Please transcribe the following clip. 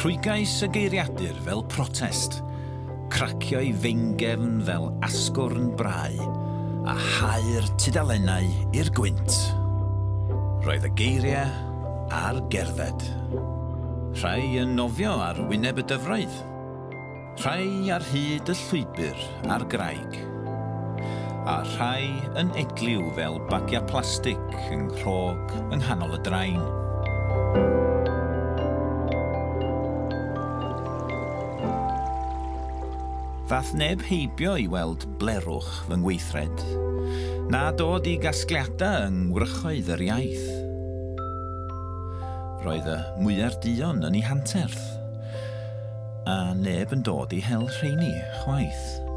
Rhwygais y geiriadur fel protest, cracio'i feingefn fel asgwrn brau, a hau'r tudalennau i'r gwynt. Roedd y geiriau a'r gerdded. Rhai yn nofio ar wyneb y dyfroedd. Rhai ar hyd y llwybr a'r graig. A rhai yn egliw fel bagiau plastig yng nghrog yng nghanol y draen. Fath neb heibio i weld blerwch fy ngweithred, na dod i gasgliadau yng ngwrychoedd yr iaith. Roedd y mwyar duon yn ei hanterth, a neb yn dod i hel rheini chwaith.